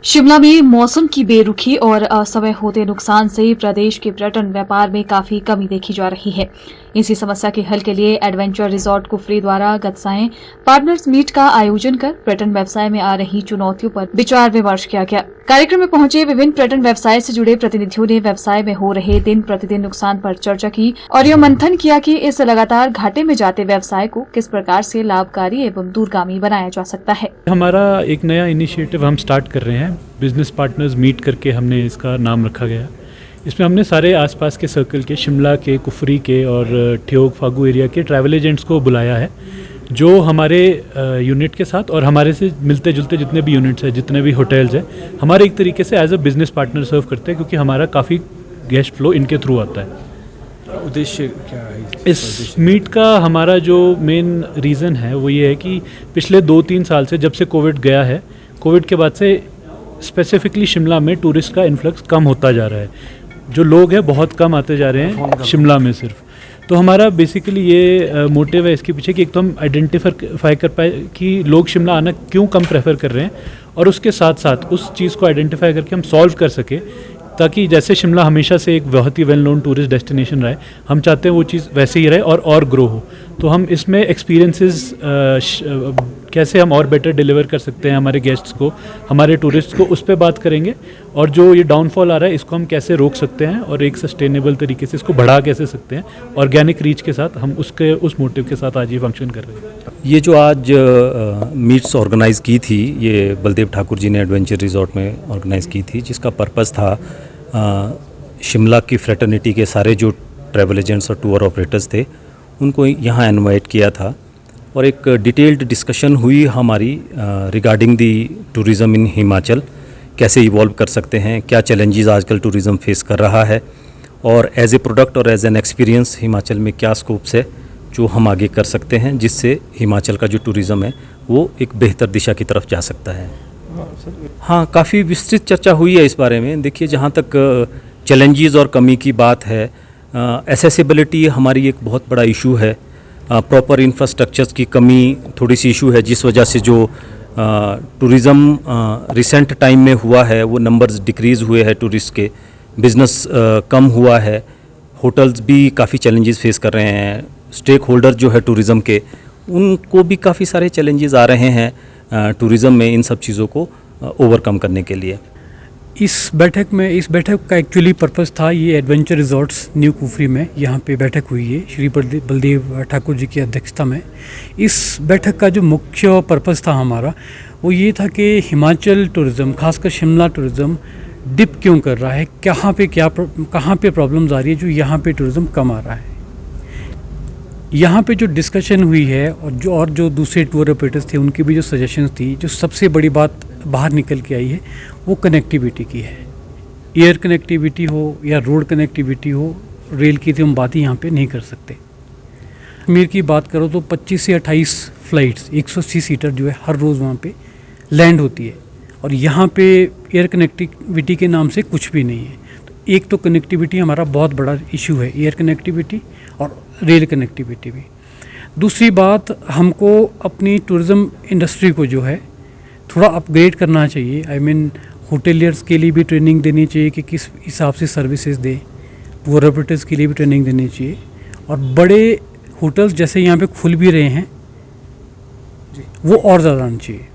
शिमला में मौसम की बेरुखी और असमय होते नुकसान से प्रदेश के पर्यटन व्यापार में काफी कमी देखी जा रही है। इसी समस्या के हल के लिए एडवेंचर रिजॉर्ट कुफरी द्वारा गत सायं पार्टनर्स मीट का आयोजन कर पर्यटन व्यवसाय में आ रही चुनौतियों पर विचार विमर्श किया गया। कार्यक्रम में पहुंचे विभिन्न पर्यटन व्यवसाय से जुड़े प्रतिनिधियों ने व्यवसाय में हो रहे दिन प्रतिदिन नुकसान पर चर्चा की और यह मंथन किया कि इस लगातार घाटे में जाते व्यवसाय को किस प्रकार से लाभकारी एवं दूरगामी बनाया जा सकता है। हमारा एक नया इनिशिएटिव हम स्टार्ट कर रहे हैं, बिजनेस पार्टनर्स मीट करके हमने इसका नाम रखा गया। इसमें हमने सारे आसपास के सर्कल के, शिमला के, कुफरी के और ठियोग फागू एरिया के ट्रैवल एजेंट्स को बुलाया है, जो हमारे यूनिट के साथ और हमारे से मिलते जुलते जितने भी यूनिट्स हैं, जितने भी होटल्स हैं, हमारे एक तरीके से एज अ बिजनेस पार्टनर सर्व करते हैं, क्योंकि हमारा काफ़ी गेस्ट फ्लो इनके थ्रू आता है। उद्देश्य क्या है इस मीट का? हमारा जो मेन रीज़न है वो ये है कि पिछले 2-3 साल से, जब से कोविड गया है, कोविड के बाद से स्पेसिफिकली शिमला में टूरिस्ट का इन्फ्लक्स कम होता जा रहा है। जो लोग हैं बहुत कम आते जा रहे हैं शिमला में सिर्फ। तो हमारा बेसिकली ये मोटिव है इसके पीछे कि एक तो हम आइडेंटिफाई कर पाए कि लोग शिमला आना क्यों कम प्रेफर कर रहे हैं, और उसके साथ साथ उस चीज़ को आइडेंटिफाई करके हम सॉल्व कर सके, ताकि जैसे शिमला हमेशा से एक बहुत ही वेल नोन टूरिस्ट डेस्टिनेशन रहा है, हम चाहते हैं वो चीज़ वैसे ही रहे और ग्रो हो। तो हम इसमें एक्सपीरियंसेस कैसे हम और बेटर डिलीवर कर सकते हैं हमारे गेस्ट्स को, हमारे टूरिस्ट को, उस पर बात करेंगे। और जो ये डाउनफॉल आ रहा है इसको हम कैसे रोक सकते हैं और एक सस्टेनेबल तरीके से इसको बढ़ा कैसे सकते हैं, ऑर्गेनिक रीच के साथ हम उस मोटिव के साथ आज ये फंक्शन कर रहे हैं। ये जो आज मीट्स ऑर्गेनाइज़ की थी, ये बलदेव ठाकुर जी ने एडवेंचर रिजॉर्ट में ऑर्गेनाइज़ की थी, जिसका पर्पस था शिमला की फ्रेटर्निटी के सारे जो ट्रैवल एजेंट्स और टूर ऑपरेटर्स थे उनको यहाँ इनवाइट किया था, और एक डिटेल्ड डिस्कशन हुई हमारी रिगार्डिंग दी टूरिज़्म इन हिमाचल, कैसे इवॉल्व कर सकते हैं, क्या चैलेंजेस आजकल टूरिज़्म फेस कर रहा है, और एज ए प्रोडक्ट और एज एन एक्सपीरियंस हिमाचल में क्या स्कोप्स है जो हम आगे कर सकते हैं, जिससे हिमाचल का जो टूरिज़्म है वो एक बेहतर दिशा की तरफ जा सकता है। हाँ, काफ़ी विस्तृत चर्चा हुई है इस बारे में। देखिए, जहाँ तक चैलेंजेस और कमी की बात है, एसेसिबिलिटी हमारी एक बहुत बड़ा इशू है। प्रॉपर इंफ्रास्ट्रक्चर्स की कमी थोड़ी सी इशू है, जिस वजह से जो टूरिज़्म रिसेंट टाइम में हुआ है वो नंबर्स डिक्रीज़ हुए हैं टूरिस्ट के, बिज़नेस कम हुआ है, होटल्स भी काफ़ी चैलेंजेस फेस कर रहे हैं, स्टेक होल्डर जो है टूरिज़्म के, उनको भी काफ़ी सारे चैलेंजेस आ रहे हैं टूरिज़्म में, इन सब चीज़ों को ओवरकम करने के लिए। इस बैठक का एक्चुअली पर्पस था, ये एडवेंचर रिजॉर्ट्स न्यू कुफरी में यहाँ पे बैठक हुई है श्री बलदेव ठाकुर जी की अध्यक्षता में। इस बैठक का जो मुख्य पर्पस था हमारा वो ये था कि हिमाचल टूरिज़्म, खासकर शिमला टूरिज़्म डिप क्यों कर रहा है, कहाँ पे प्रॉब्लम्स आ रही है जो यहाँ पे टूरिज़्म कम आ रहा है। यहाँ पे जो डिस्कशन हुई है और जो दूसरे टूर ऑपरेटर्स थे उनकी भी जो सजेशंस थी, जो सबसे बड़ी बात बाहर निकल के आई है वो कनेक्टिविटी की है। एयर कनेक्टिविटी हो या रोड कनेक्टिविटी हो, रेल की तो हम बात ही यहाँ पे नहीं कर सकते। कश्मीर की बात करो तो 25 से 28 फ़्लाइट्स 180 सीटर जो है हर रोज़ वहाँ पे लैंड होती है, और यहाँ पे एयर कनेक्टिविटी के नाम से कुछ भी नहीं है। तो एक तो कनेक्टिविटी हमारा बहुत बड़ा इशू है, एयर कनेक्टिविटी और रेल कनेक्टिविटी भी। दूसरी बात, हमको अपनी टूरिज़्म इंडस्ट्री को जो है थोड़ा अपग्रेड करना चाहिए। आई मीन होटेलियर्स के लिए भी ट्रेनिंग देनी चाहिए कि किस हिसाब से सर्विसेज दें, टूर ऑपरेटर्स के लिए भी ट्रेनिंग देनी चाहिए, और बड़े होटल्स जैसे यहाँ पे खुल भी रहे हैं वो और ज़्यादा आना चाहिए।